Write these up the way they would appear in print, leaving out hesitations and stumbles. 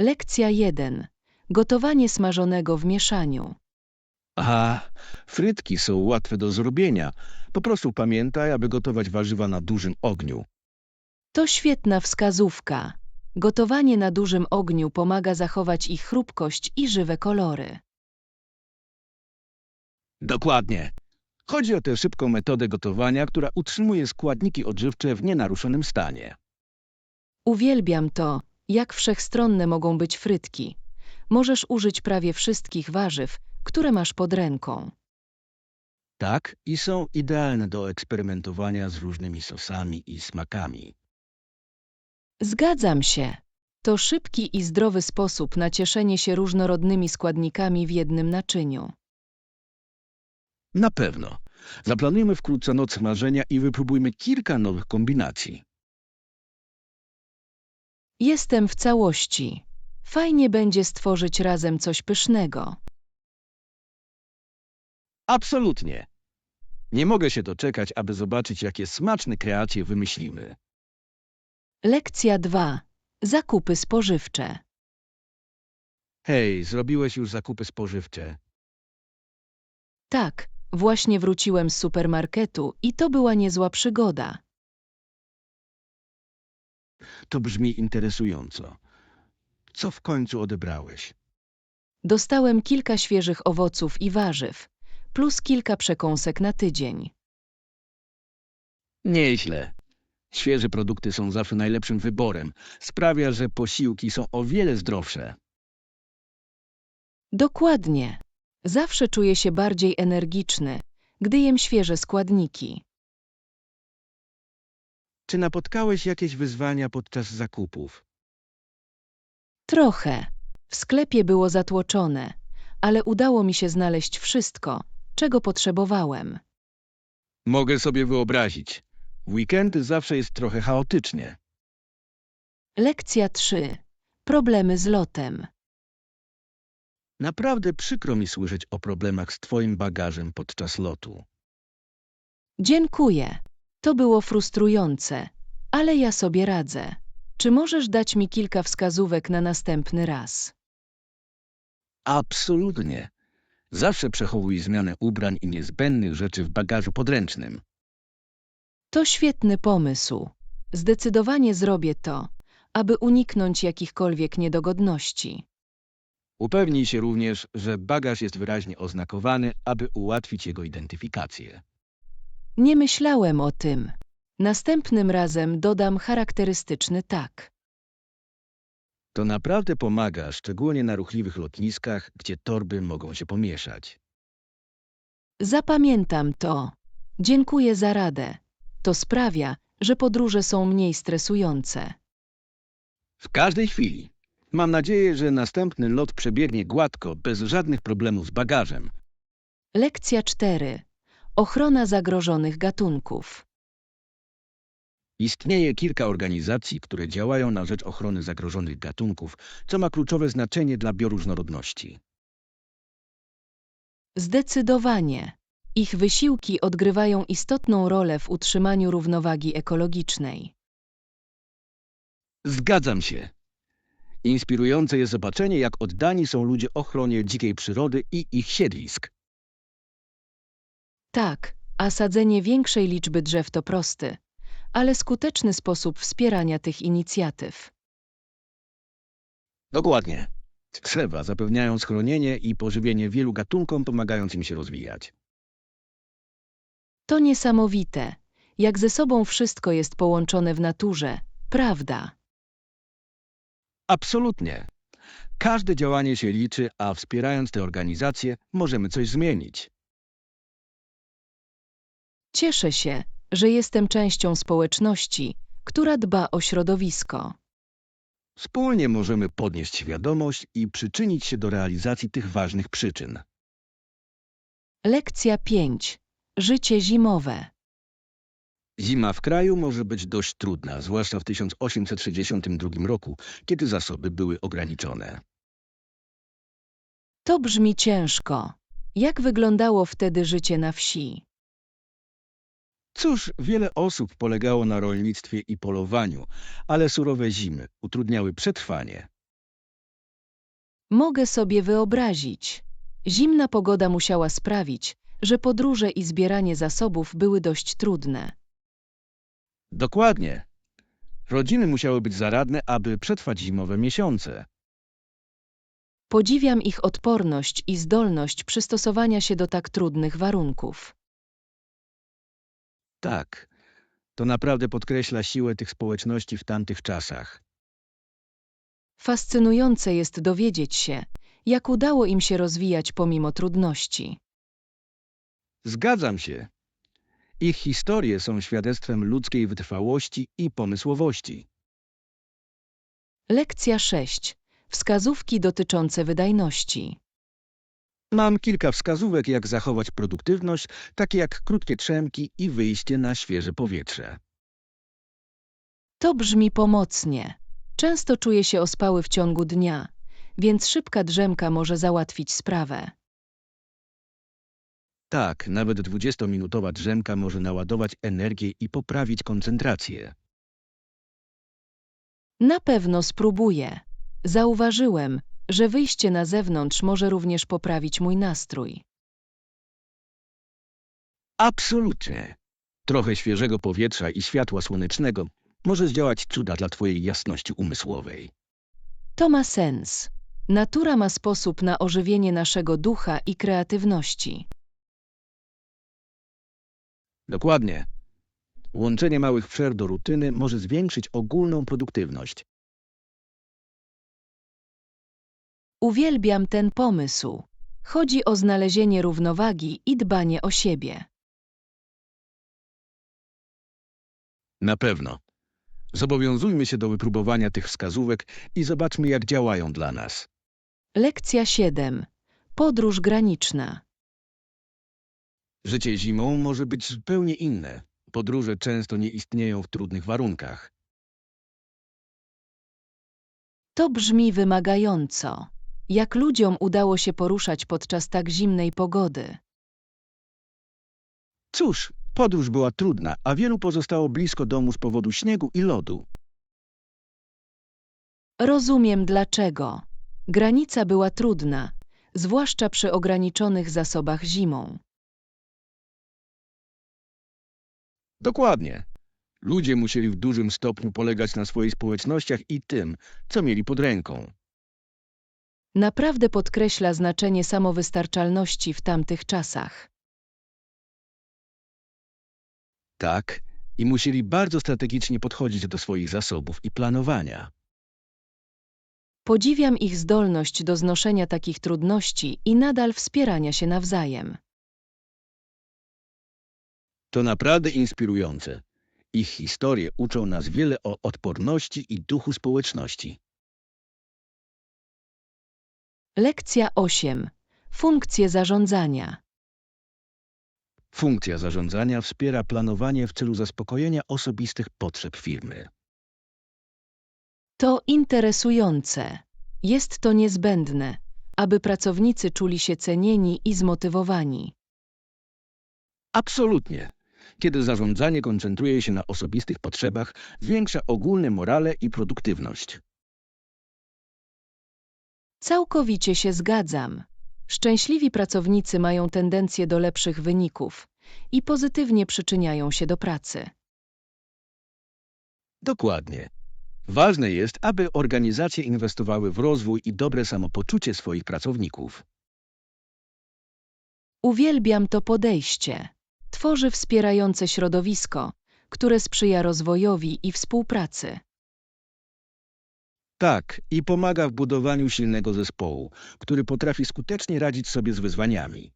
Lekcja 1. Gotowanie smażonego w mieszaniu. Aha, frytki są łatwe do zrobienia. Po prostu pamiętaj, aby gotować warzywa na dużym ogniu. To świetna wskazówka. Gotowanie na dużym ogniu pomaga zachować ich chrupkość i żywe kolory. Dokładnie. Chodzi o tę szybką metodę gotowania, która utrzymuje składniki odżywcze w nienaruszonym stanie. Uwielbiam to, jak wszechstronne mogą być frytki. Możesz użyć prawie wszystkich warzyw, które masz pod ręką. Tak, i są idealne do eksperymentowania z różnymi sosami i smakami. Zgadzam się. To szybki i zdrowy sposób na cieszenie się różnorodnymi składnikami w jednym naczyniu. Na pewno. Zaplanujmy wkrótce noc smażenia i wypróbujmy kilka nowych kombinacji. Jestem w całości. Fajnie będzie stworzyć razem coś pysznego. Absolutnie. Nie mogę się doczekać, aby zobaczyć, jakie smaczne kreacje wymyślimy. Lekcja 2. Zakupy spożywcze. Hej, zrobiłeś już zakupy spożywcze. Tak, właśnie wróciłem z supermarketu i to była niezła przygoda. To brzmi interesująco. Co w końcu odebrałeś? Dostałem kilka świeżych owoców i warzyw, plus kilka przekąsek na tydzień. Nieźle. Świeże produkty są zawsze najlepszym wyborem. Sprawia, że posiłki są o wiele zdrowsze. Dokładnie. Zawsze czuję się bardziej energiczny, gdy jem świeże składniki. Czy napotkałeś jakieś wyzwania podczas zakupów? Trochę. W sklepie było zatłoczone, ale udało mi się znaleźć wszystko, czego potrzebowałem. Mogę sobie wyobrazić. W weekendy zawsze jest trochę chaotycznie. Lekcja 3. Problemy z lotem. Naprawdę przykro mi słyszeć o problemach z twoim bagażem podczas lotu. Dziękuję. To było frustrujące, ale ja sobie radzę. Czy możesz dać mi kilka wskazówek na następny raz? Absolutnie. Zawsze przechowuj zmianę ubrań i niezbędnych rzeczy w bagażu podręcznym. To świetny pomysł. Zdecydowanie zrobię to, aby uniknąć jakichkolwiek niedogodności. Upewnij się również, że bagaż jest wyraźnie oznakowany, aby ułatwić jego identyfikację. Nie myślałem o tym. Następnym razem dodam charakterystyczny tag. To naprawdę pomaga, szczególnie na ruchliwych lotniskach, gdzie torby mogą się pomieszać. Zapamiętam to. Dziękuję za radę. To sprawia, że podróże są mniej stresujące. W każdej chwili. Mam nadzieję, że następny lot przebiegnie gładko, bez żadnych problemów z bagażem. Lekcja 4. Ochrona zagrożonych gatunków. Istnieje kilka organizacji, które działają na rzecz ochrony zagrożonych gatunków, co ma kluczowe znaczenie dla bioróżnorodności. Zdecydowanie. Ich wysiłki odgrywają istotną rolę w utrzymaniu równowagi ekologicznej. Zgadzam się. Inspirujące jest zobaczenie, jak oddani są ludzie ochronie dzikiej przyrody i ich siedlisk. Tak, a sadzenie większej liczby drzew to prosty, ale skuteczny sposób wspierania tych inicjatyw. Dokładnie. Drzewa zapewniają schronienie i pożywienie wielu gatunkom, pomagając im się rozwijać. To niesamowite, jak ze sobą wszystko jest połączone w naturze, prawda? Absolutnie. Każde działanie się liczy, a wspierając te organizacje możemy coś zmienić. Cieszę się, że jestem częścią społeczności, która dba o środowisko. Wspólnie możemy podnieść świadomość i przyczynić się do realizacji tych ważnych przyczyn. Lekcja 5. Życie zimowe. Zima w kraju może być dość trudna, zwłaszcza w 1862 roku, kiedy zasoby były ograniczone. To brzmi ciężko. Jak wyglądało wtedy życie na wsi? Cóż, wiele osób polegało na rolnictwie i polowaniu, ale surowe zimy utrudniały przetrwanie. Mogę sobie wyobrazić. Zimna pogoda musiała sprawić, że podróże i zbieranie zasobów były dość trudne. Dokładnie. Rodziny musiały być zaradne, aby przetrwać zimowe miesiące. Podziwiam ich odporność i zdolność przystosowania się do tak trudnych warunków. Tak, to naprawdę podkreśla siłę tych społeczności w tamtych czasach. Fascynujące jest dowiedzieć się, jak udało im się rozwijać pomimo trudności. Zgadzam się. Ich historie są świadectwem ludzkiej wytrwałości i pomysłowości. Lekcja 6. Wskazówki dotyczące wydajności. Mam kilka wskazówek, jak zachować produktywność, takie jak krótkie drzemki i wyjście na świeże powietrze. To brzmi pomocnie. Często czuję się ospały w ciągu dnia, więc szybka drzemka może załatwić sprawę. Tak, nawet 20-minutowa drzemka może naładować energię i poprawić koncentrację. Na pewno spróbuję. Zauważyłem, że wyjście na zewnątrz może również poprawić mój nastrój. Absolutnie. Trochę świeżego powietrza i światła słonecznego może zdziałać cuda dla twojej jasności umysłowej. To ma sens. Natura ma sposób na ożywienie naszego ducha i kreatywności. Dokładnie. Łączenie małych przerw do rutyny może zwiększyć ogólną produktywność. Uwielbiam ten pomysł. Chodzi o znalezienie równowagi i dbanie o siebie. Na pewno. Zobowiązujmy się do wypróbowania tych wskazówek i zobaczmy, jak działają dla nas. Lekcja 7. Podróż graniczna. Życie zimą może być zupełnie inne. Podróże często nie istnieją w trudnych warunkach. To brzmi wymagająco. Jak ludziom udało się poruszać podczas tak zimnej pogody? Cóż, podróż była trudna, a wielu pozostało blisko domu z powodu śniegu i lodu. Rozumiem dlaczego. Granica była trudna, zwłaszcza przy ograniczonych zasobach zimą. Dokładnie. Ludzie musieli w dużym stopniu polegać na swoich społecznościach i tym, co mieli pod ręką. Naprawdę podkreśla znaczenie samowystarczalności w tamtych czasach. Tak, i musieli bardzo strategicznie podchodzić do swoich zasobów i planowania. Podziwiam ich zdolność do znoszenia takich trudności i nadal wspierania się nawzajem. To naprawdę inspirujące. Ich historie uczą nas wiele o odporności i duchu społeczności. Lekcja 8. Funkcje zarządzania. Funkcja zarządzania wspiera planowanie w celu zaspokojenia osobistych potrzeb firmy. To interesujące. Jest to niezbędne, aby pracownicy czuli się cenieni i zmotywowani. Absolutnie. Kiedy zarządzanie koncentruje się na osobistych potrzebach, zwiększa ogólne morale i produktywność. Całkowicie się zgadzam. Szczęśliwi pracownicy mają tendencję do lepszych wyników i pozytywnie przyczyniają się do pracy. Dokładnie. Ważne jest, aby organizacje inwestowały w rozwój i dobre samopoczucie swoich pracowników. Uwielbiam to podejście. Tworzy wspierające środowisko, które sprzyja rozwojowi i współpracy. Tak, i pomaga w budowaniu silnego zespołu, który potrafi skutecznie radzić sobie z wyzwaniami.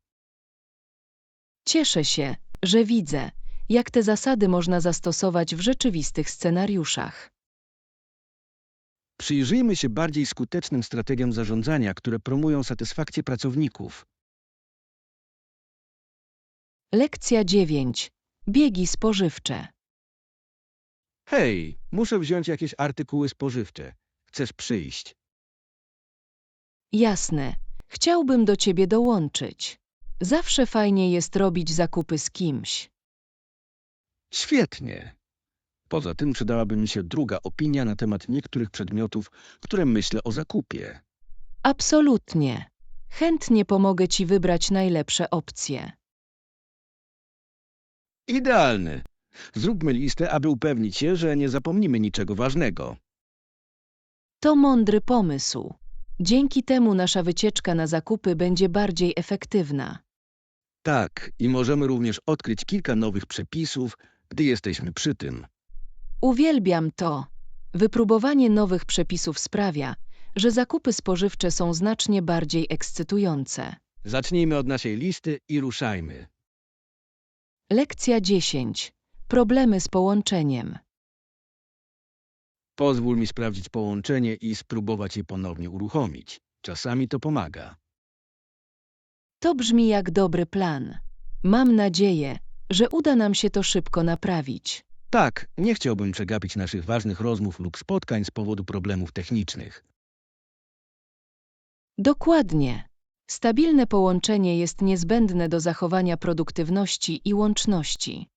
Cieszę się, że widzę, jak te zasady można zastosować w rzeczywistych scenariuszach. Przyjrzyjmy się bardziej skutecznym strategiom zarządzania, które promują satysfakcję pracowników. Lekcja 9. Biegi spożywcze. Hej, muszę wziąć jakieś artykuły spożywcze. Chcesz przyjść? Jasne, chciałbym do ciebie dołączyć. Zawsze fajnie jest robić zakupy z kimś. Świetnie. Poza tym przydałaby mi się druga opinia na temat niektórych przedmiotów, które myślę o zakupie. Absolutnie. Chętnie pomogę Ci wybrać najlepsze opcje. Idealny. Zróbmy listę, aby upewnić się, że nie zapomnimy niczego ważnego. To mądry pomysł. Dzięki temu nasza wycieczka na zakupy będzie bardziej efektywna. Tak, i możemy również odkryć kilka nowych przepisów, gdy jesteśmy przy tym. Uwielbiam to. Wypróbowanie nowych przepisów sprawia, że zakupy spożywcze są znacznie bardziej ekscytujące. Zacznijmy od naszej listy i ruszajmy. Lekcja 10. Problemy z połączeniem. Pozwól mi sprawdzić połączenie i spróbować je ponownie uruchomić. Czasami to pomaga. To brzmi jak dobry plan. Mam nadzieję, że uda nam się to szybko naprawić. Tak, nie chciałbym przegapić naszych ważnych rozmów lub spotkań z powodu problemów technicznych. Dokładnie. Stabilne połączenie jest niezbędne do zachowania produktywności i łączności.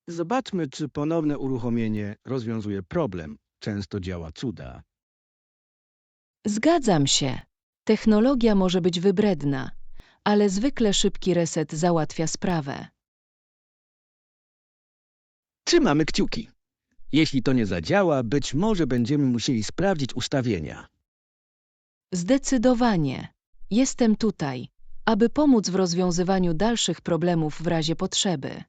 Zobaczmy, czy ponowne uruchomienie rozwiązuje problem. Często działa cuda. Zgadzam się. Technologia może być wybredna, ale zwykle szybki reset załatwia sprawę. Trzymamy kciuki. Jeśli to nie zadziała, być może będziemy musieli sprawdzić ustawienia. Zdecydowanie. Jestem tutaj, aby pomóc w rozwiązywaniu dalszych problemów w razie potrzeby.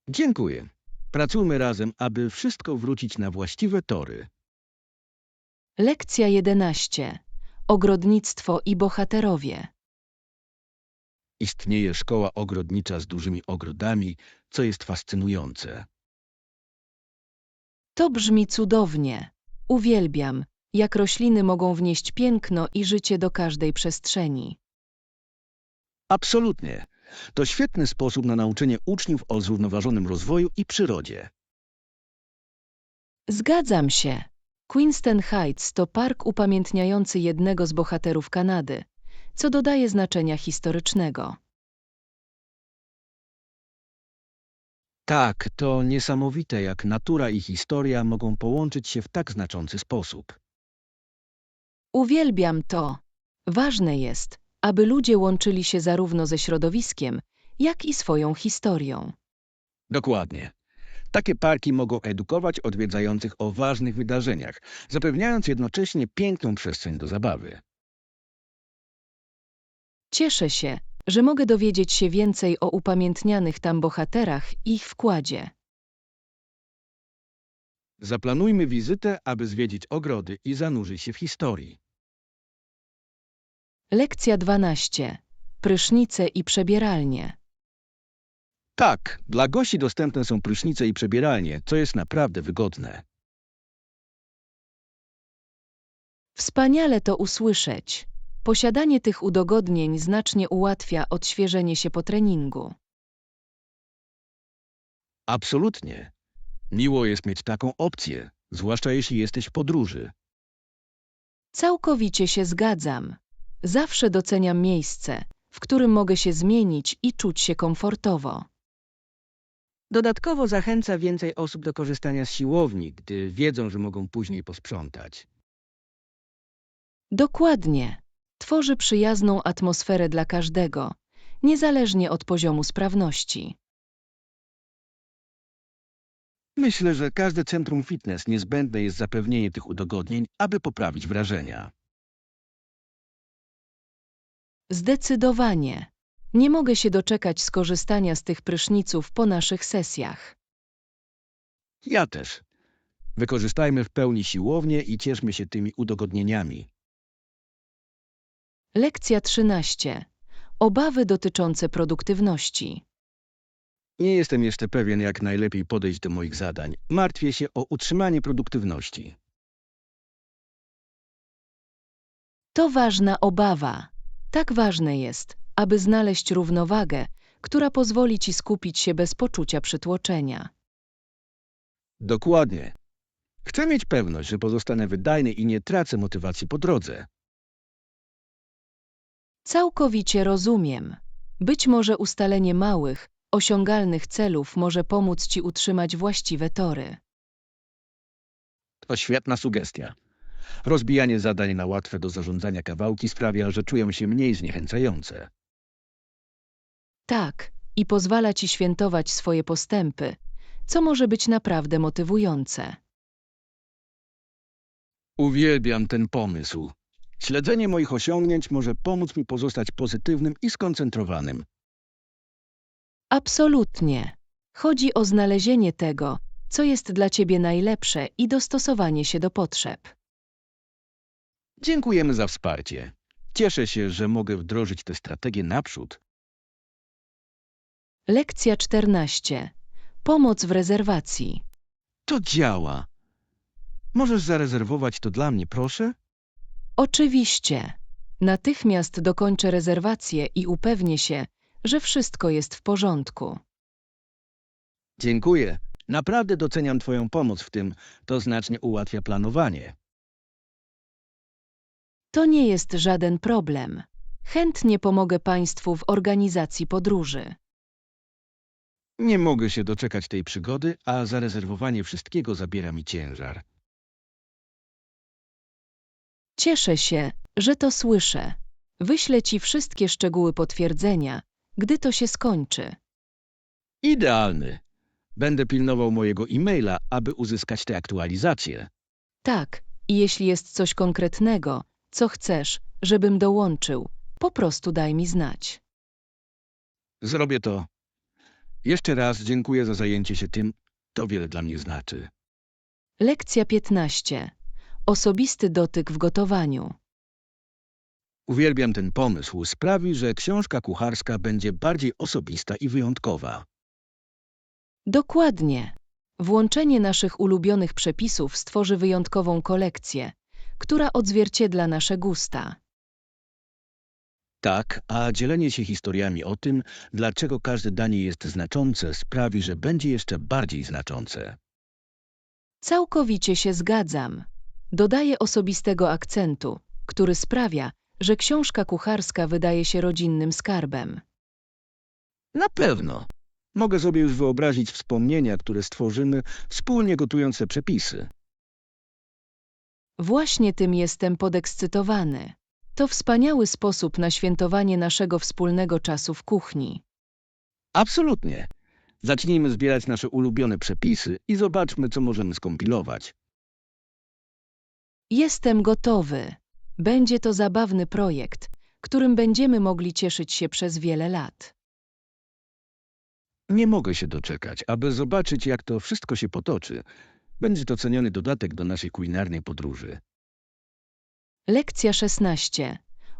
Dziękuję. Pracujmy razem, aby wszystko wrócić na właściwe tory. Lekcja 11. Ogrodnictwo i bohaterowie. Istnieje szkoła ogrodnicza z dużymi ogrodami, co jest fascynujące. To brzmi cudownie. Uwielbiam, jak rośliny mogą wnieść piękno i życie do każdej przestrzeni. Absolutnie. To świetny sposób na nauczenie uczniów o zrównoważonym rozwoju i przyrodzie. Zgadzam się. Queenston Heights to park upamiętniający jednego z bohaterów Kanady, co dodaje znaczenia historycznego. Tak, to niesamowite, jak natura i historia mogą połączyć się w tak znaczący sposób. Uwielbiam to. Ważne jest, aby ludzie łączyli się zarówno ze środowiskiem, jak i swoją historią. Dokładnie. Takie parki mogą edukować odwiedzających o ważnych wydarzeniach, zapewniając jednocześnie piękną przestrzeń do zabawy. Cieszę się, że mogę dowiedzieć się więcej o upamiętnianych tam bohaterach i ich wkładzie. Zaplanujmy wizytę, aby zwiedzić ogrody i zanurzyć się w historii. Lekcja 12. Prysznice i przebieralnie. Tak, dla gości dostępne są prysznice i przebieralnie, co jest naprawdę wygodne. Wspaniale to usłyszeć. Posiadanie tych udogodnień znacznie ułatwia odświeżenie się po treningu. Absolutnie. Miło jest mieć taką opcję, zwłaszcza jeśli jesteś w podróży. Całkowicie się zgadzam. Zawsze doceniam miejsce, w którym mogę się zmienić i czuć się komfortowo. Dodatkowo zachęca więcej osób do korzystania z siłowni, gdy wiedzą, że mogą później posprzątać. Dokładnie. Tworzy przyjazną atmosferę dla każdego, niezależnie od poziomu sprawności. Myślę, że każde centrum fitness niezbędne jest zapewnienie tych udogodnień, aby poprawić wrażenia. Zdecydowanie. Nie mogę się doczekać skorzystania z tych pryszniców po naszych sesjach. Ja też. Wykorzystajmy w pełni siłownię i cieszmy się tymi udogodnieniami. Lekcja 13. Obawy dotyczące produktywności. Nie jestem jeszcze pewien, jak najlepiej podejść do moich zadań. Martwię się o utrzymanie produktywności. To ważna obawa. Tak ważne jest, aby znaleźć równowagę, która pozwoli ci skupić się bez poczucia przytłoczenia. Dokładnie. Chcę mieć pewność, że pozostanę wydajny i nie tracę motywacji po drodze. Całkowicie rozumiem. Być może ustalenie małych, osiągalnych celów może pomóc ci utrzymać właściwe tory. To świetna sugestia. Rozbijanie zadań na łatwe do zarządzania kawałki sprawia, że czują się mniej zniechęcające. Tak, i pozwala ci świętować swoje postępy, co może być naprawdę motywujące. Uwielbiam ten pomysł. Śledzenie moich osiągnięć może pomóc mi pozostać pozytywnym i skoncentrowanym. Absolutnie. Chodzi o znalezienie tego, co jest dla ciebie najlepsze i dostosowanie się do potrzeb. Dziękujemy za wsparcie. Cieszę się, że mogę wdrożyć tę strategię naprzód. Lekcja 14. Pomoc w rezerwacji. To działa. Możesz zarezerwować to dla mnie, proszę? Oczywiście. Natychmiast dokończę rezerwację i upewnię się, że wszystko jest w porządku. Dziękuję. Naprawdę doceniam Twoją pomoc w tym. To znacznie ułatwia planowanie. To nie jest żaden problem. Chętnie pomogę Państwu w organizacji podróży. Nie mogę się doczekać tej przygody, a zarezerwowanie wszystkiego zabiera mi ciężar. Cieszę się, że to słyszę. Wyślę Ci wszystkie szczegóły potwierdzenia, gdy to się skończy. Idealny. Będę pilnował mojego e-maila, aby uzyskać te aktualizacje. Tak, i jeśli jest coś konkretnego, co chcesz, żebym dołączył, po prostu daj mi znać. Zrobię to. Jeszcze raz dziękuję za zajęcie się tym. To wiele dla mnie znaczy. Lekcja 15. Osobisty dotyk w gotowaniu. Uwielbiam ten pomysł. Sprawi, że książka kucharska będzie bardziej osobista i wyjątkowa. Dokładnie. Włączenie naszych ulubionych przepisów stworzy wyjątkową kolekcję, która odzwierciedla nasze gusta. Tak, a dzielenie się historiami o tym, dlaczego każde danie jest znaczące, sprawi, że będzie jeszcze bardziej znaczące. Całkowicie się zgadzam. Dodaję osobistego akcentu, który sprawia, że książka kucharska wydaje się rodzinnym skarbem. Na pewno. Mogę sobie już wyobrazić wspomnienia, które stworzymy, wspólnie gotując te przepisy. Właśnie tym jestem podekscytowany. To wspaniały sposób na świętowanie naszego wspólnego czasu w kuchni. Absolutnie. Zacznijmy zbierać nasze ulubione przepisy i zobaczmy, co możemy skompilować. Jestem gotowy. Będzie to zabawny projekt, którym będziemy mogli cieszyć się przez wiele lat. Nie mogę się doczekać, aby zobaczyć, jak to wszystko się potoczy. Będzie to ceniony dodatek do naszej kulinarnej podróży. Lekcja 16.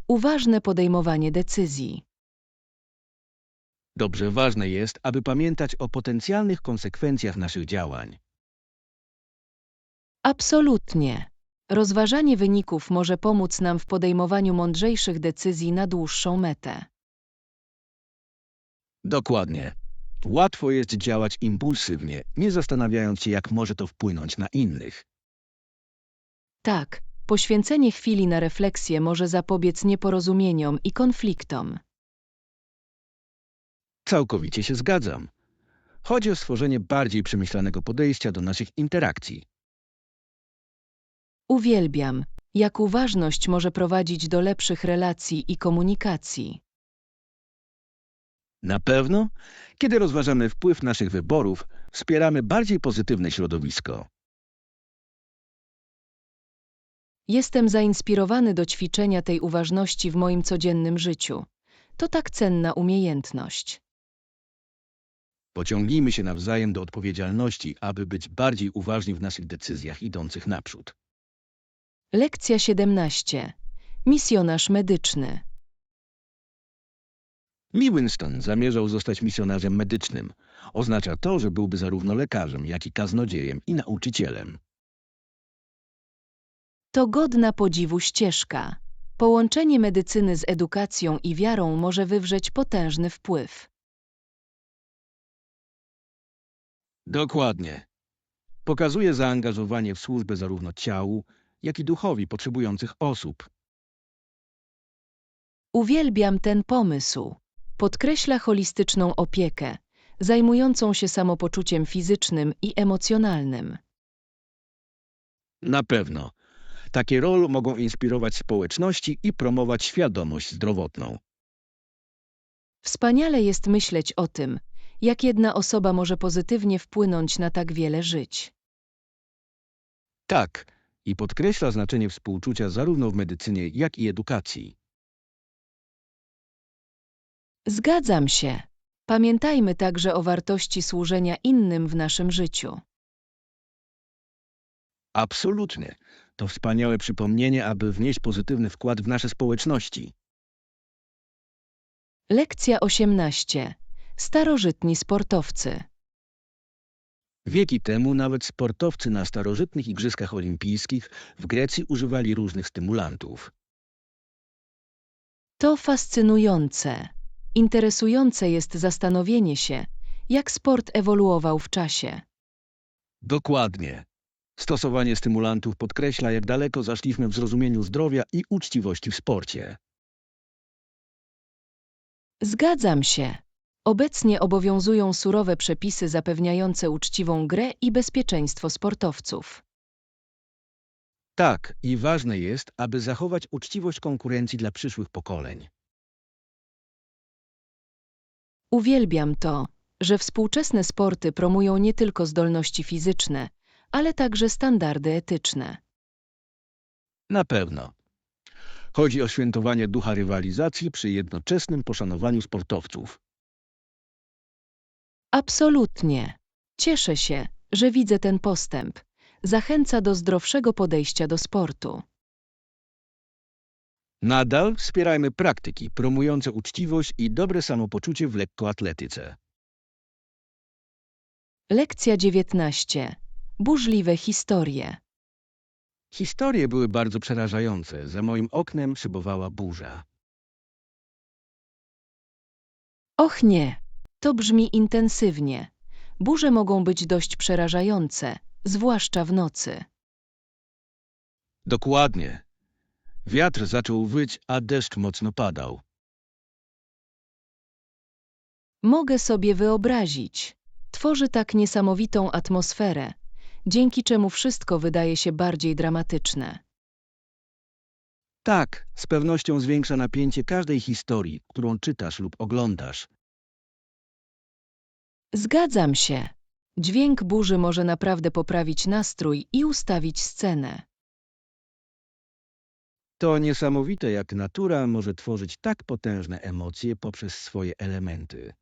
Uważne podejmowanie decyzji. Dobrze, ważne jest, aby pamiętać o potencjalnych konsekwencjach naszych działań. Absolutnie. Rozważanie wyników może pomóc nam w podejmowaniu mądrzejszych decyzji na dłuższą metę. Dokładnie. Łatwo jest działać impulsywnie, nie zastanawiając się, jak może to wpłynąć na innych. Tak, poświęcenie chwili na refleksję może zapobiec nieporozumieniom i konfliktom. Całkowicie się zgadzam. Chodzi o stworzenie bardziej przemyślanego podejścia do naszych interakcji. Uwielbiam, jak uważność może prowadzić do lepszych relacji i komunikacji. Na pewno, kiedy rozważamy wpływ naszych wyborów, wspieramy bardziej pozytywne środowisko. Jestem zainspirowany do ćwiczenia tej uważności w moim codziennym życiu. To tak cenna umiejętność. Pociągnijmy się nawzajem do odpowiedzialności, aby być bardziej uważni w naszych decyzjach idących naprzód. Lekcja 17. Misjonarz medyczny. Lee Winston zamierzał zostać misjonarzem medycznym. Oznacza to, że byłby zarówno lekarzem, jak i kaznodziejem i nauczycielem. To godna podziwu ścieżka. Połączenie medycyny z edukacją i wiarą może wywrzeć potężny wpływ. Dokładnie. Pokazuje zaangażowanie w służbę zarówno ciału, jak i duchowi potrzebujących osób. Uwielbiam ten pomysł. Podkreśla holistyczną opiekę, zajmującą się samopoczuciem fizycznym i emocjonalnym. Na pewno. Takie role mogą inspirować społeczności i promować świadomość zdrowotną. Wspaniale jest myśleć o tym, jak jedna osoba może pozytywnie wpłynąć na tak wiele żyć. Tak, i podkreśla znaczenie współczucia zarówno w medycynie, jak i edukacji. Zgadzam się. Pamiętajmy także o wartości służenia innym w naszym życiu. Absolutnie. To wspaniałe przypomnienie, aby wnieść pozytywny wkład w nasze społeczności. Lekcja 18. Starożytni sportowcy. Wieki temu nawet sportowcy na starożytnych igrzyskach olimpijskich w Grecji używali różnych stymulantów. To fascynujące. Interesujące jest zastanowienie się, jak sport ewoluował w czasie. Dokładnie. Stosowanie stymulantów podkreśla, jak daleko zaszliśmy w zrozumieniu zdrowia i uczciwości w sporcie. Zgadzam się. Obecnie obowiązują surowe przepisy zapewniające uczciwą grę i bezpieczeństwo sportowców. Tak, i ważne jest, aby zachować uczciwość konkurencji dla przyszłych pokoleń. Uwielbiam to, że współczesne sporty promują nie tylko zdolności fizyczne, ale także standardy etyczne. Na pewno. Chodzi o świętowanie ducha rywalizacji przy jednoczesnym poszanowaniu sportowców. Absolutnie. Cieszę się, że widzę ten postęp. Zachęca do zdrowszego podejścia do sportu. Nadal wspierajmy praktyki promujące uczciwość i dobre samopoczucie w lekkoatletyce. Lekcja 19. Burzliwe historie. Historie były bardzo przerażające. Za moim oknem szybowała burza. Och nie, to brzmi intensywnie. Burze mogą być dość przerażające, zwłaszcza w nocy. Dokładnie. Wiatr zaczął wyć, a deszcz mocno padał. Mogę sobie wyobrazić. Tworzy tak niesamowitą atmosferę, dzięki czemu wszystko wydaje się bardziej dramatyczne. Tak, z pewnością zwiększa napięcie każdej historii, którą czytasz lub oglądasz. Zgadzam się. Dźwięk burzy może naprawdę poprawić nastrój i ustawić scenę. To niesamowite, jak natura może tworzyć tak potężne emocje poprzez swoje elementy.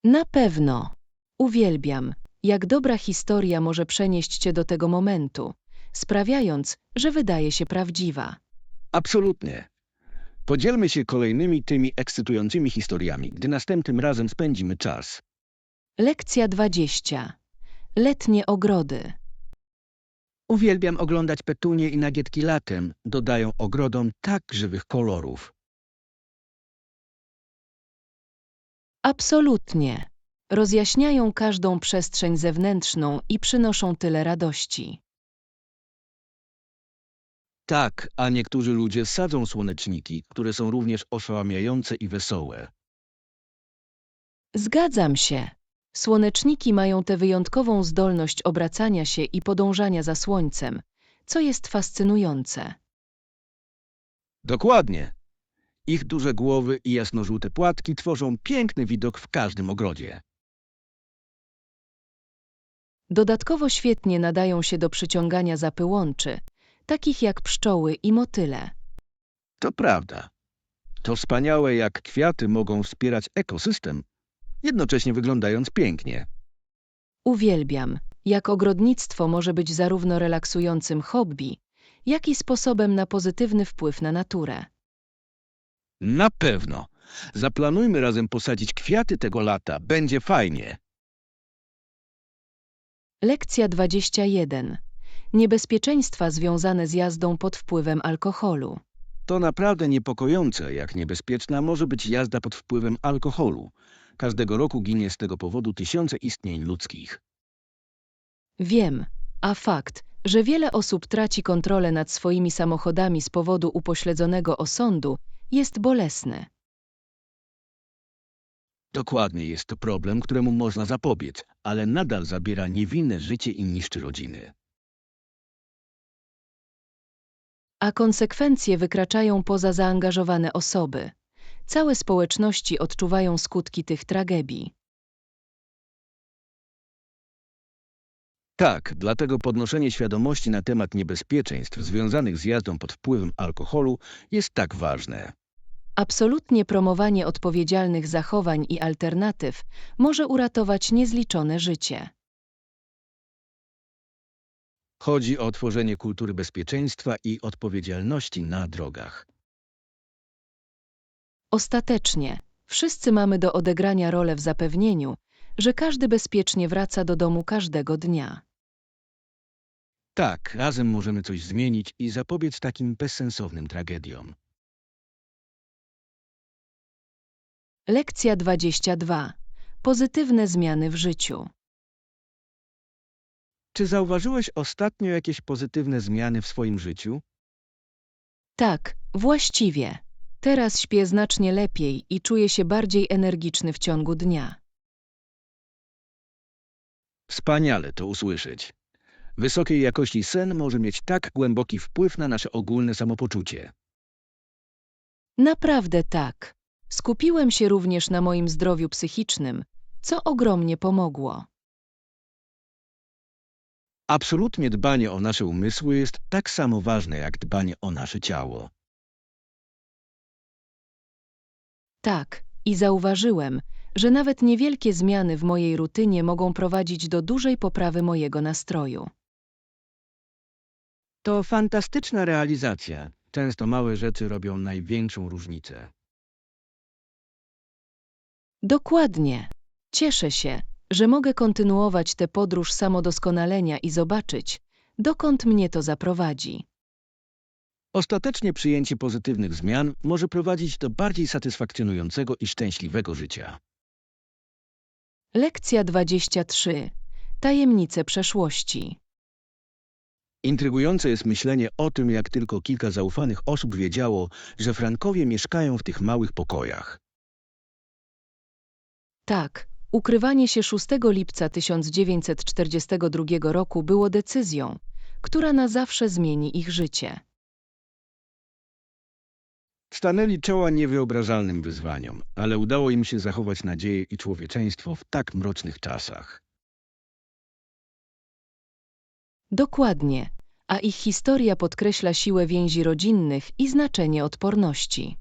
Na pewno. Uwielbiam, jak dobra historia może przenieść cię do tego momentu, sprawiając, że wydaje się prawdziwa. Absolutnie. Podzielmy się kolejnymi tymi ekscytującymi historiami, gdy następnym razem spędzimy czas. Lekcja 20. Letnie ogrody. Uwielbiam oglądać petunie i nagietki latem. Dodają ogrodom tak żywych kolorów. Absolutnie. Rozjaśniają każdą przestrzeń zewnętrzną i przynoszą tyle radości. Tak, a niektórzy ludzie sadzą słoneczniki, które są również oszałamiające i wesołe. Zgadzam się. Słoneczniki mają tę wyjątkową zdolność obracania się i podążania za słońcem, co jest fascynujące. Dokładnie. Ich duże głowy i jasnożółte płatki tworzą piękny widok w każdym ogrodzie. Dodatkowo świetnie nadają się do przyciągania zapyłączy, takich jak pszczoły i motyle. To prawda. To wspaniałe, jak kwiaty mogą wspierać ekosystem, jednocześnie wyglądając pięknie. Uwielbiam, jak ogrodnictwo może być zarówno relaksującym hobby, jak i sposobem na pozytywny wpływ na naturę. Na pewno. Zaplanujmy razem posadzić kwiaty tego lata. Będzie fajnie. Lekcja 21. Niebezpieczeństwa związane z jazdą pod wpływem alkoholu. To naprawdę niepokojące, jak niebezpieczna może być jazda pod wpływem alkoholu. Każdego roku ginie z tego powodu tysiące istnień ludzkich. Wiem, a fakt, że wiele osób traci kontrolę nad swoimi samochodami z powodu upośledzonego osądu, jest bolesny. Dokładnie jest to problem, któremu można zapobiec, ale nadal zabiera niewinne życie i niszczy rodziny. a konsekwencje wykraczają poza zaangażowane osoby. Całe społeczności odczuwają skutki tych tragedii. Tak, dlatego podnoszenie świadomości na temat niebezpieczeństw związanych z jazdą pod wpływem alkoholu jest tak ważne. Absolutnie promowanie odpowiedzialnych zachowań i alternatyw może uratować niezliczone życie. Chodzi o tworzenie kultury bezpieczeństwa i odpowiedzialności na drogach. Ostatecznie, wszyscy mamy do odegrania rolę w zapewnieniu, że każdy bezpiecznie wraca do domu każdego dnia. Tak, razem możemy coś zmienić i zapobiec takim bezsensownym tragediom. Lekcja 22. Pozytywne zmiany w życiu. Czy zauważyłeś ostatnio jakieś pozytywne zmiany w swoim życiu? Tak, właściwie. Teraz śpię znacznie lepiej i czuję się bardziej energiczny w ciągu dnia. Wspaniale to usłyszeć. Wysokiej jakości sen może mieć tak głęboki wpływ na nasze ogólne samopoczucie. Naprawdę tak. Skupiłem się również na moim zdrowiu psychicznym, co ogromnie pomogło. Absolutnie dbanie o nasze umysły jest tak samo ważne jak dbanie o nasze ciało. Tak, i zauważyłem, że nawet niewielkie zmiany w mojej rutynie mogą prowadzić do dużej poprawy mojego nastroju. To fantastyczna realizacja. Często małe rzeczy robią największą różnicę. Dokładnie. Cieszę się, że mogę kontynuować tę podróż samodoskonalenia i zobaczyć, dokąd mnie to zaprowadzi. Ostatecznie przyjęcie pozytywnych zmian może prowadzić do bardziej satysfakcjonującego i szczęśliwego życia. Lekcja 23. Tajemnice przeszłości. Intrygujące jest myślenie o tym, jak tylko kilka zaufanych osób wiedziało, że Frankowie mieszkają w tych małych pokojach. Tak, ukrywanie się 6 lipca 1942 roku było decyzją, która na zawsze zmieni ich życie. Stanęli czoła niewyobrażalnym wyzwaniom, ale udało im się zachować nadzieję i człowieczeństwo w tak mrocznych czasach. Dokładnie, a ich historia podkreśla siłę więzi rodzinnych i znaczenie odporności.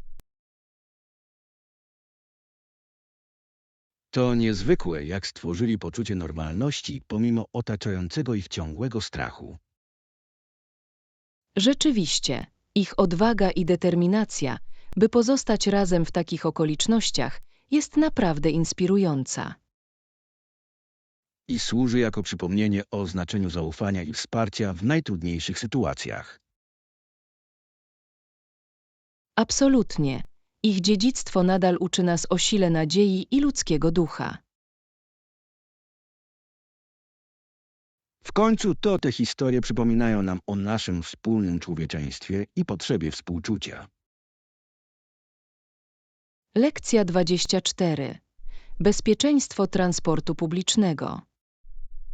To niezwykłe, jak stworzyli poczucie normalności pomimo otaczającego ich ciągłego strachu. Rzeczywiście, ich odwaga i determinacja, by pozostać razem w takich okolicznościach, jest naprawdę inspirująca. I służy jako przypomnienie o znaczeniu zaufania i wsparcia w najtrudniejszych sytuacjach. Absolutnie. Ich dziedzictwo nadal uczy nas o sile nadziei i ludzkiego ducha. W końcu to te historie przypominają nam o naszym wspólnym człowieczeństwie i potrzebie współczucia. Lekcja 24. Bezpieczeństwo transportu publicznego.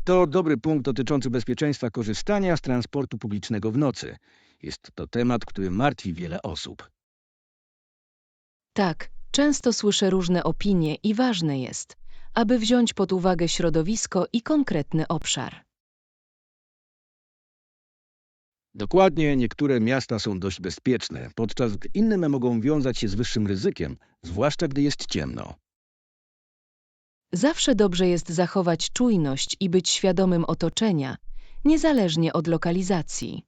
To dobry punkt dotyczący bezpieczeństwa korzystania z transportu publicznego w nocy. Jest to temat, który martwi wiele osób. Tak, często słyszę różne opinie i ważne jest, aby wziąć pod uwagę środowisko i konkretny obszar. Dokładnie, niektóre miasta są dość bezpieczne, podczas gdy inne mogą wiązać się z wyższym ryzykiem, zwłaszcza gdy jest ciemno. Zawsze dobrze jest zachować czujność i być świadomym otoczenia, niezależnie od lokalizacji.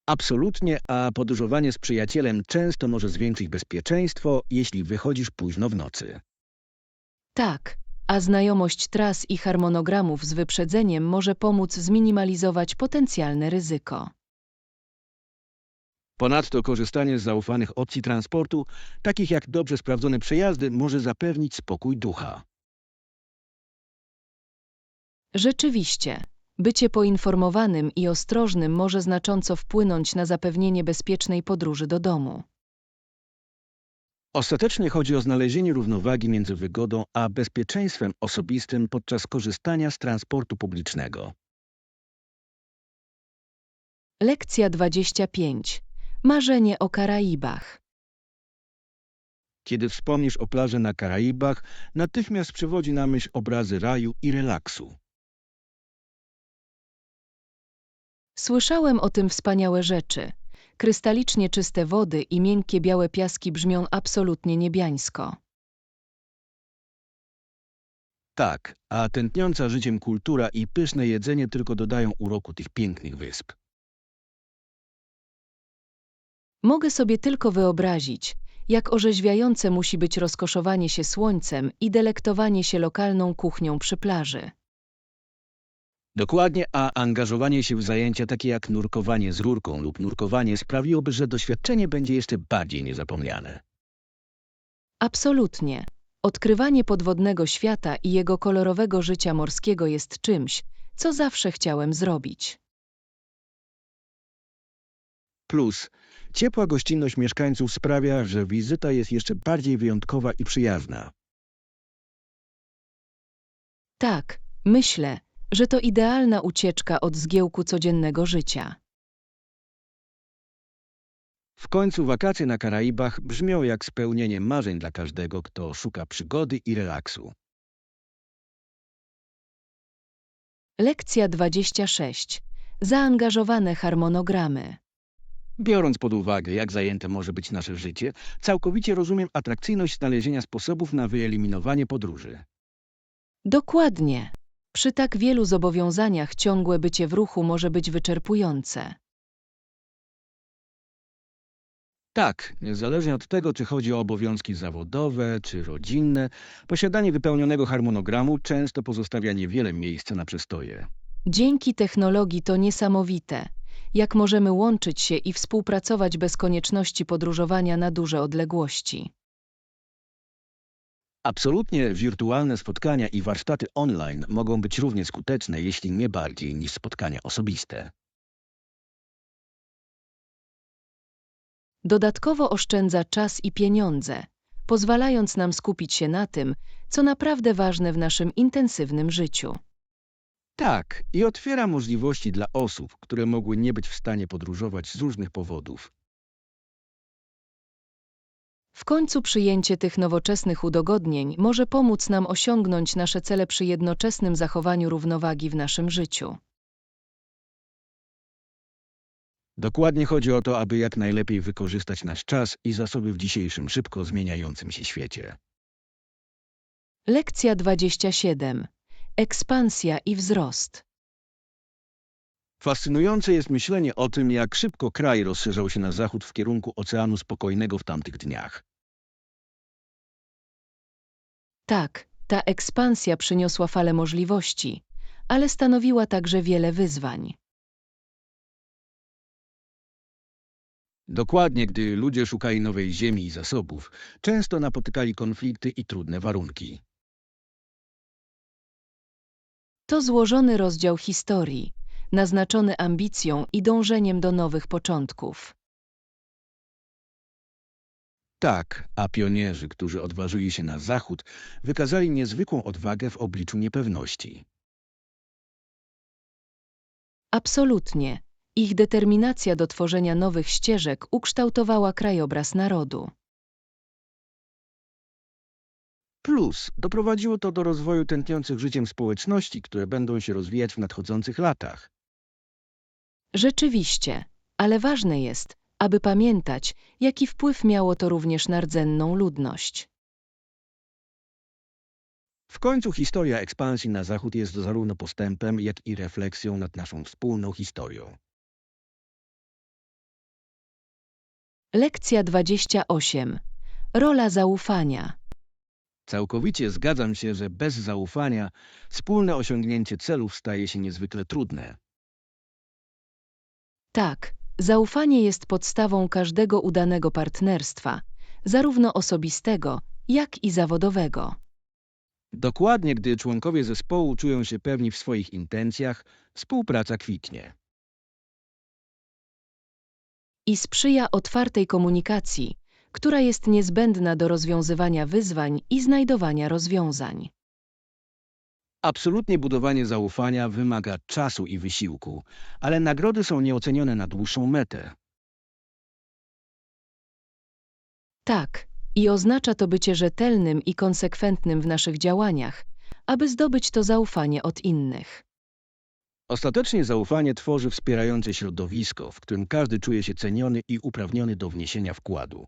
Absolutnie, a podróżowanie z przyjacielem często może zwiększyć bezpieczeństwo, jeśli wychodzisz późno w nocy. Tak, a znajomość tras i harmonogramów z wyprzedzeniem może pomóc zminimalizować potencjalne ryzyko. Ponadto korzystanie z zaufanych opcji transportu, takich jak dobrze sprawdzone przejazdy, może zapewnić spokój ducha. Rzeczywiście, bycie poinformowanym i ostrożnym może znacząco wpłynąć na zapewnienie bezpiecznej podróży do domu. Ostatecznie chodzi o znalezienie równowagi między wygodą a bezpieczeństwem osobistym podczas korzystania z transportu publicznego. Lekcja 25. Marzenie o Karaibach. Kiedy wspomnisz o plaży na Karaibach, natychmiast przywodzi na myśl obrazy raju i relaksu. Słyszałem o tym wspaniałe rzeczy. Krystalicznie czyste wody i miękkie białe piaski brzmią absolutnie niebiańsko. Tak, a tętniąca życiem kultura i pyszne jedzenie tylko dodają uroku tych pięknych wysp. Mogę sobie tylko wyobrazić, jak orzeźwiające musi być rozkoszowanie się słońcem i delektowanie się lokalną kuchnią przy plaży. Dokładnie, a angażowanie się w zajęcia takie jak nurkowanie z rurką lub nurkowanie sprawiłoby, że doświadczenie będzie jeszcze bardziej niezapomniane. Absolutnie. Odkrywanie podwodnego świata i jego kolorowego życia morskiego jest czymś, co zawsze chciałem zrobić. Plus, ciepła gościnność mieszkańców sprawia, że wizyta jest jeszcze bardziej wyjątkowa i przyjazna. Tak, myślę, że to idealna ucieczka od zgiełku codziennego życia. W końcu wakacje na Karaibach brzmią jak spełnienie marzeń dla każdego, kto szuka przygody i relaksu. Lekcja 26. Zaangażowane harmonogramy. Biorąc pod uwagę, jak zajęte może być nasze życie, całkowicie rozumiem atrakcyjność znalezienia sposobów na wyeliminowanie podróży. Dokładnie. Przy tak wielu zobowiązaniach ciągłe bycie w ruchu może być wyczerpujące. Tak, niezależnie od tego, czy chodzi o obowiązki zawodowe, czy rodzinne, posiadanie wypełnionego harmonogramu często pozostawia niewiele miejsca na przestoje. Dzięki technologii to niesamowite, jak możemy łączyć się i współpracować bez konieczności podróżowania na duże odległości. Absolutnie wirtualne spotkania i warsztaty online mogą być równie skuteczne, jeśli nie bardziej, niż spotkania osobiste. Dodatkowo oszczędza czas i pieniądze, pozwalając nam skupić się na tym, co naprawdę ważne w naszym intensywnym życiu. Tak, i otwiera możliwości dla osób, które mogły nie być w stanie podróżować z różnych powodów. W końcu przyjęcie tych nowoczesnych udogodnień może pomóc nam osiągnąć nasze cele przy jednoczesnym zachowaniu równowagi w naszym życiu. Dokładnie chodzi o to, aby jak najlepiej wykorzystać nasz czas i zasoby w dzisiejszym szybko zmieniającym się świecie. Lekcja 27. Ekspansja i wzrost. Fascynujące jest myślenie o tym, jak szybko kraj rozszerzał się na zachód w kierunku Oceanu Spokojnego w tamtych dniach. Tak, ta ekspansja przyniosła falę możliwości, ale stanowiła także wiele wyzwań. Dokładnie, gdy ludzie szukali nowej ziemi i zasobów, często napotykali konflikty i trudne warunki. To złożony rozdział historii, naznaczony ambicją i dążeniem do nowych początków. Tak, a pionierzy, którzy odważyli się na zachód, wykazali niezwykłą odwagę w obliczu niepewności. Absolutnie. Ich determinacja do tworzenia nowych ścieżek ukształtowała krajobraz narodu. Plus, doprowadziło to do rozwoju tętniących życiem społeczności, które będą się rozwijać w nadchodzących latach. Rzeczywiście, ale ważne jest, aby pamiętać, jaki wpływ miało to również na rdzenną ludność. W końcu historia ekspansji na zachód jest zarówno postępem, jak i refleksją nad naszą wspólną historią. Lekcja 28. Rola zaufania. Całkowicie zgadzam się, że bez zaufania wspólne osiągnięcie celów staje się niezwykle trudne. Tak, zaufanie jest podstawą każdego udanego partnerstwa, zarówno osobistego, jak i zawodowego. Dokładnie, gdy członkowie zespołu czują się pewni w swoich intencjach, współpraca kwitnie. I sprzyja otwartej komunikacji, która jest niezbędna do rozwiązywania wyzwań i znajdowania rozwiązań. Absolutnie budowanie zaufania wymaga czasu i wysiłku, ale nagrody są nieocenione na dłuższą metę. Tak, i oznacza to bycie rzetelnym i konsekwentnym w naszych działaniach, aby zdobyć to zaufanie od innych. Ostatecznie zaufanie tworzy wspierające środowisko, w którym każdy czuje się ceniony i uprawniony do wniesienia wkładu.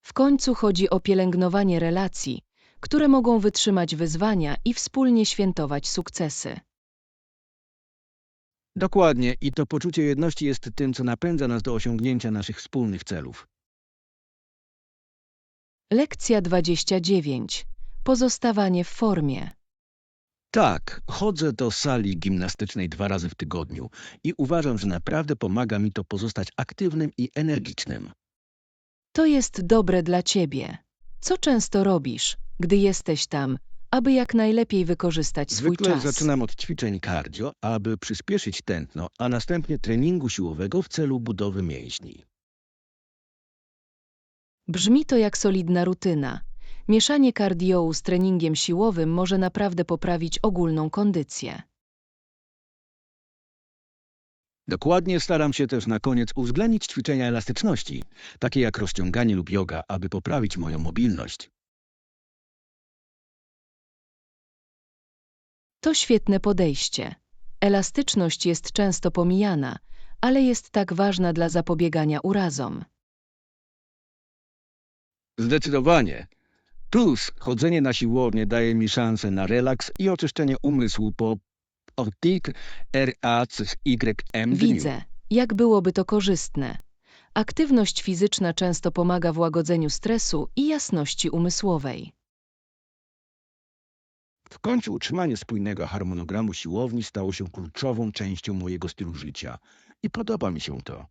W końcu chodzi o pielęgnowanie relacji, które mogą wytrzymać wyzwania i wspólnie świętować sukcesy. Dokładnie, i to poczucie jedności jest tym, co napędza nas do osiągnięcia naszych wspólnych celów. Lekcja 29. Pozostawanie w formie. Tak, chodzę do sali gimnastycznej 2 razy w tygodniu i uważam, że naprawdę pomaga mi to pozostać aktywnym i energicznym. To jest dobre dla ciebie. Co często robisz, gdy jesteś tam, aby jak najlepiej wykorzystać swój Zwykle czas? zaczynam od ćwiczeń cardio, aby przyspieszyć tętno, a następnie treningu siłowego w celu budowy mięśni. Brzmi to jak solidna rutyna. Mieszanie kardiołu z treningiem siłowym może naprawdę poprawić ogólną kondycję. Dokładnie staram się też na koniec uwzględnić ćwiczenia elastyczności, takie jak rozciąganie lub joga, aby poprawić moją mobilność. To świetne podejście. Elastyczność jest często pomijana, ale jest tak ważna dla zapobiegania urazom. Zdecydowanie. Plus chodzenie na siłownię daje mi szansę na relaks i oczyszczenie umysłu po RACYM dniu. Widzę, jak byłoby to korzystne. Aktywność fizyczna często pomaga w łagodzeniu stresu i jasności umysłowej. W końcu utrzymanie spójnego harmonogramu siłowni stało się kluczową częścią mojego stylu życia i podoba mi się to.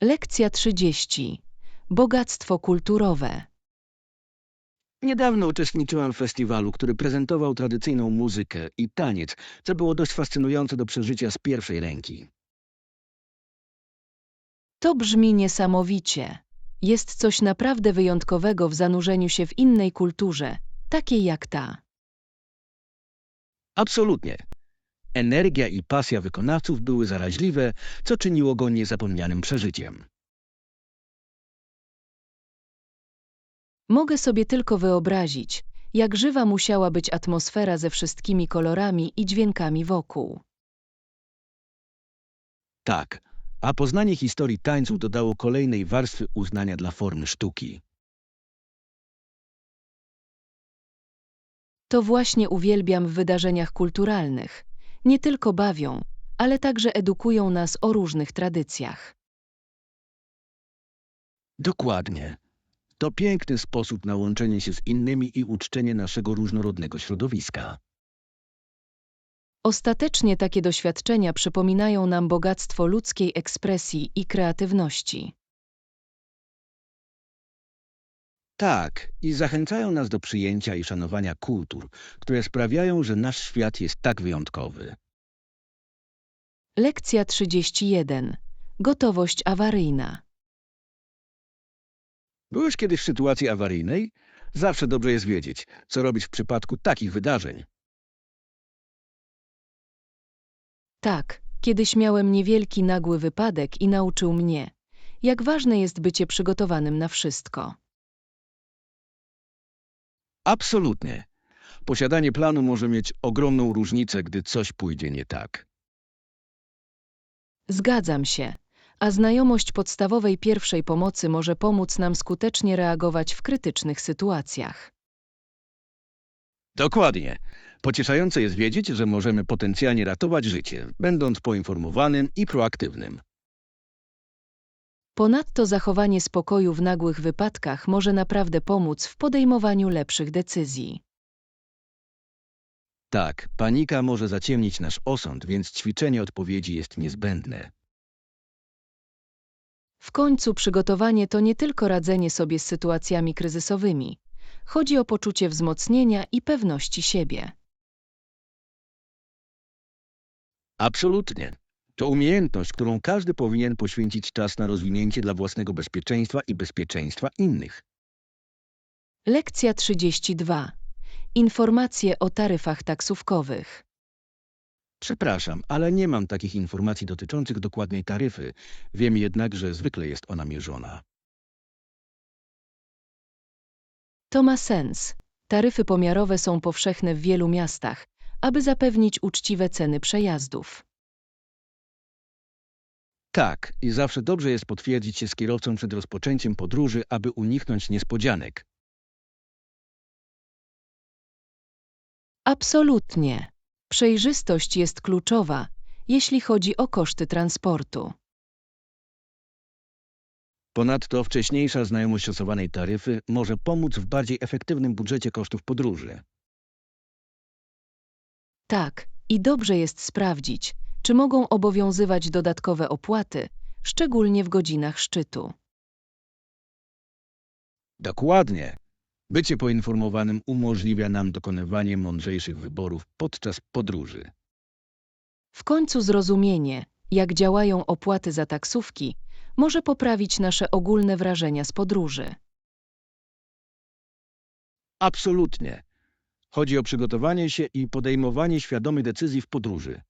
Lekcja 30. Bogactwo kulturowe. Niedawno uczestniczyłam w festiwalu, który prezentował tradycyjną muzykę i taniec, co było dość fascynujące do przeżycia z pierwszej ręki. To brzmi niesamowicie. Jest coś naprawdę wyjątkowego w zanurzeniu się w innej kulturze, takiej jak ta. Absolutnie. Energia i pasja wykonawców były zaraźliwe, co czyniło go niezapomnianym przeżyciem. Mogę sobie tylko wyobrazić, jak żywa musiała być atmosfera ze wszystkimi kolorami i dźwiękami wokół. Tak, a poznanie historii tańców dodało kolejnej warstwy uznania dla formy sztuki. To właśnie uwielbiam w wydarzeniach kulturalnych. Nie tylko bawią, ale także edukują nas o różnych tradycjach. Dokładnie. To piękny sposób na łączenie się z innymi i uczczenie naszego różnorodnego środowiska. Ostatecznie takie doświadczenia przypominają nam bogactwo ludzkiej ekspresji i kreatywności. Tak, i zachęcają nas do przyjęcia i szanowania kultur, które sprawiają, że nasz świat jest tak wyjątkowy. Lekcja 31. Gotowość awaryjna. Byłeś kiedyś w sytuacji awaryjnej? Zawsze dobrze jest wiedzieć, co robić w przypadku takich wydarzeń. Tak, kiedyś miałem niewielki nagły wypadek i nauczył mnie, jak ważne jest bycie przygotowanym na wszystko. Absolutnie. Posiadanie planu może mieć ogromną różnicę, gdy coś pójdzie nie tak. Zgadzam się, a znajomość podstawowej pierwszej pomocy może pomóc nam skutecznie reagować w krytycznych sytuacjach. Dokładnie. Pocieszające jest wiedzieć, że możemy potencjalnie ratować życie, będąc poinformowanym i proaktywnym. Ponadto zachowanie spokoju w nagłych wypadkach może naprawdę pomóc w podejmowaniu lepszych decyzji. Tak, panika może zaciemnić nasz osąd, więc ćwiczenie odpowiedzi jest niezbędne. W końcu przygotowanie to nie tylko radzenie sobie z sytuacjami kryzysowymi. Chodzi o poczucie wzmocnienia i pewności siebie. Absolutnie. To umiejętność, którą każdy powinien poświęcić czas na rozwinięcie dla własnego bezpieczeństwa i bezpieczeństwa innych. Lekcja 32. Informacje o taryfach taksówkowych. Przepraszam, ale nie mam takich informacji dotyczących dokładnej taryfy. Wiem jednak, że zwykle jest ona mierzona. To ma sens. Taryfy pomiarowe są powszechne w wielu miastach, aby zapewnić uczciwe ceny przejazdów. Tak, i zawsze dobrze jest potwierdzić się z kierowcą przed rozpoczęciem podróży, aby uniknąć niespodzianek. Absolutnie. Przejrzystość jest kluczowa, jeśli chodzi o koszty transportu. Ponadto wcześniejsza znajomość szacowanej taryfy może pomóc w bardziej efektywnym budżecie kosztów podróży. Tak, i dobrze jest sprawdzić, czy mogą obowiązywać dodatkowe opłaty, szczególnie w godzinach szczytu. Dokładnie. Bycie poinformowanym umożliwia nam dokonywanie mądrzejszych wyborów podczas podróży. W końcu zrozumienie, jak działają opłaty za taksówki, może poprawić nasze ogólne wrażenia z podróży. Absolutnie. Chodzi o przygotowanie się i podejmowanie świadomych decyzji w podróży.